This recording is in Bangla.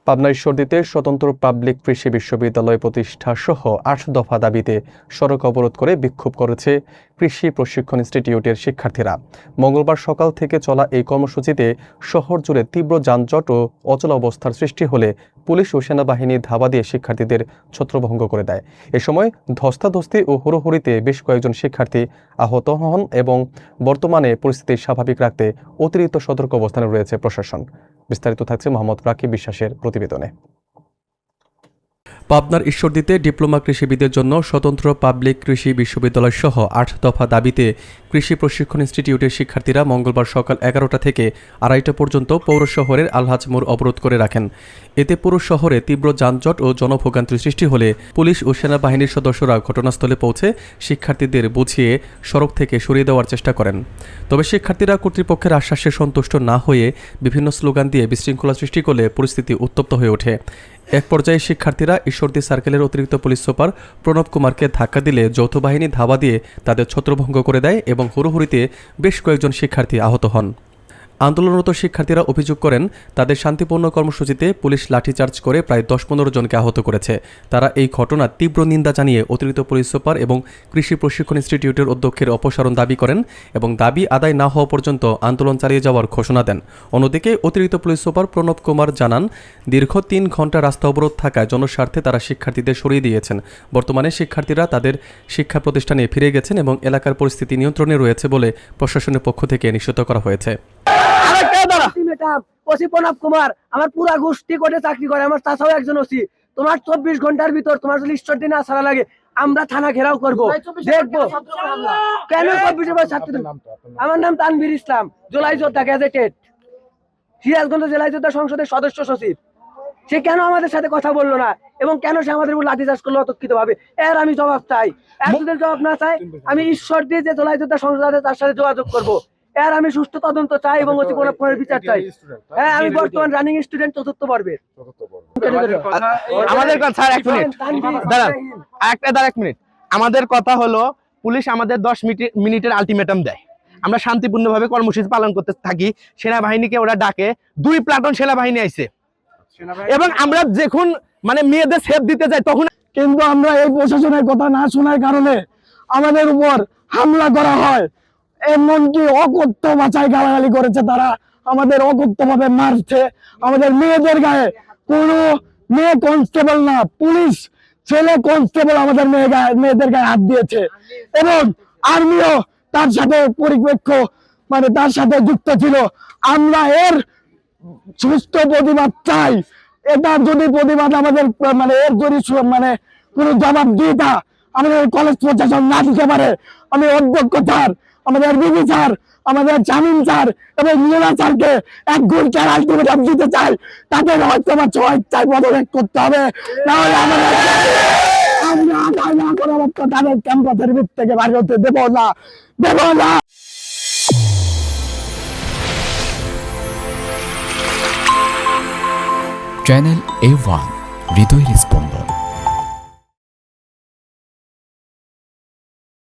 পাবনা ঈশ্বরদীতে স্বতন্ত্র পাবলিক কৃষি বিশ্ববিদ্যালয় প্রতিষ্ঠা সহ ৮ দফা দাবিতে সড়ক অবরোধ করে বিক্ষোভ করেছে কৃষি প্রশিক্ষণ ইনস্টিটিউটের শিক্ষার্থীরা। মঙ্গলবার সকাল থেকে চলা এই কর্মসূচিতে শহর জুড়ে তীব্র যানজট ও অচল অবস্থার সৃষ্টি হলে পুলিশ ও সেনাবাহিনী ধাওয়া দিয়ে শিক্ষার্থীদের ছত্রভঙ্গ করে দেয়। এ সময় ধস্তাধস্তি ও হুড়োহুড়িতে বেশ কয়েকজন শিক্ষার্থী আহত হন এবং বর্তমানে পরিস্থিতি স্বাভাবিক রাখতে অতিরিক্ত সতর্ক অবস্থানে রয়েছে প্রশাসন। বিস্তারিত থাকছে মোহাম্মদ রাকিব বিশ্বাসের প্রতিবেদনে। পাবনার ঈশ্বরদীতে ডিপ্লোমা কৃষিবিদের জন্য স্বতন্ত্র পাবলিক কৃষি বিশ্ববিদ্যালয় সহ ৮ দফা দাবিতে কৃষি প্রশিক্ষণ ইনস্টিটিউটের শিক্ষার্থীরা মঙ্গলবার সকাল ১১টা থেকে ২:৩০ পর্যন্ত পৌর শহরের আলহাজ মোড় অবরোধ করে রাখেন। এতে পুরো শহরে তীব্র যানজট ও জনভোগান্তির সৃষ্টি হলে পুলিশ ও সেনাবাহিনীর সদস্যরা ঘটনাস্থলে পৌঁছে শিক্ষার্থীদের বুঝিয়ে সড়ক থেকে সরিয়ে দেওয়ার চেষ্টা করেন। তবে শিক্ষার্থীরা কর্তৃপক্ষের আশ্বাসে সন্তুষ্ট না হয়ে বিভিন্ন স্লোগান দিয়ে বিশৃঙ্খলা সৃষ্টি করলে পরিস্থিতি উত্তপ্ত হয়ে ওঠে। এক পর্যায়ে শিক্ষার্থীরা ঈশ্বরদী সার্কেলের অতিরিক্ত পুলিশ সুপার প্রণব কুমারকে ধাক্কা দিলে যৌথ বাহিনী ধাওয়া দিয়ে তাদের ছত্রভঙ্গ করে দেয় এবং হুড়োহুড়িতে বেশ কয়েকজন শিক্ষার্থী আহত হন। আন্দোলনরত শিক্ষার্থীরা অভিযোগ করেন তাদের শান্তিপূর্ণ কর্মসূচিতে পুলিশ লাঠিচার্জ করে প্রায় ১০-১৫ জনকে আহত করেছে। তারা এই ঘটনার তীব্র নিন্দা জানিয়ে অতিরিক্ত পুলিশ সুপার এবং কৃষি প্রশিক্ষণ ইনস্টিটিউটের অধ্যক্ষের অপসারণ দাবি করেন এবং দাবি আদায় না হওয়া পর্যন্ত আন্দোলন চালিয়ে যাওয়ার ঘোষণা দেন। অন্যদিকে অতিরিক্ত পুলিশ সুপার প্রণব কুমার জানান, দীর্ঘ ৩ ঘণ্টা রাস্তা অবরোধ থাকায় জনস্বার্থে তারা শিক্ষার্থীদের সরিয়ে দিয়েছেন। বর্তমানে শিক্ষার্থীরা তাদের শিক্ষা প্রতিষ্ঠানে ফিরে গেছেন এবং এলাকার পরিস্থিতি নিয়ন্ত্রণে রয়েছে বলে প্রশাসনের পক্ষ থেকে নিশ্চিত করা হয়েছে। প্রণব কুমার আমার পুরা গোষ্ঠী কোর্টে চাকরি করে, আমার চাচাও একজন ওসি। তোমার ২৪ ঘন্টার ভিতর তোমার যদি ঈশ্বরদী না ছাড়া লাগে আমরা থানা ঘেরাও করবো, দেখবো কেন। আমার নাম তানভীর ইসলাম, জুলাই যোদ্ধা গ্যাজেটেড, সিরাজগঞ্জ জেলা যোদ্ধা সংসদের সদস্য সচিব। সে কেন আমাদের সাথে কথা বললো না এবং কেন সে আমাদের উপর লাঠিচার্জ করলো অতর্কিত ভাবে, এর আমি জবাব চাই। এর যদি জবাব না চাই আমি ঈশ্বরদী যে জেলা যোদ্ধা সংসদ আছে তার সাথে যোগাযোগ করবো। এর আমি সুষ্ঠু তদন্ত চাই এবং অতি কোণের বিচার চাই। হ্যাঁ, আমি বর্তমান রানিং স্টুডেন্ট ৪র্থ পর্বের। আমাদের কথা স্যার 1 মিনিট দাঁড়ান, এক মিনিট। আমাদের কথা হলো পুলিশ আমাদের 10 মিনিটের আলটিমেটাম দেয়, আমরা শান্তিপূর্ণভাবে কর্মসূচি পালন করতে থাকি। সেনাবাহিনীকে ওরা ডাকে, 2 প্লাটুন সেনাবাহিনী আইছে এবং আমরা যখন মানে মেয়েদের সেফ দিতে যাই তখন কিন্তু আমরা এই প্রশাসনের কথা না শোনার কারণে আমাদের উপর হামলা করা হয়। এমনকি অকথ্য ভাষায় গালাগালি করেছে, তারা আমাদের অকথ্যভাবে মারছে। আমাদের মেয়েদের গায়ে, কোনো মেয়ে কনস্টেবল না, পুলিশ ছেলে কনস্টেবল আমাদের মেয়েদের গায়ে হাত দিয়েছে এবং আর্মিও তার সাথে পরিপেক্ষ মানে তার সাথে যুক্ত ছিল। আমরা এর সুস্থ প্রতিবাদ চাই। এটা যদি প্রতিবাদ আমাদের মানে এর যদি মানে কোনো জবাবদিহিতা আমাদের কলেজ প্রশাসন না দিতে পারে, আমি অধ্যক্ষ স্যার, আমাদের বিবি স্যার, আমাদের জামিন স্যার এবং নীলা স্যারকে 1 ঘন্টার আলটিমেটাম দিতে চাই। তাদের হয়তো বা স্বেচ্ছায় পদত্যাগ করতে হবে, নাহলে আমরা আদায় না করার মতো তাদের ক্যাম্পাসের ভিতর থেকে বাড়ি হতে দেব না। চ্যানেল A1 হৃদয়ের স্পন্দন।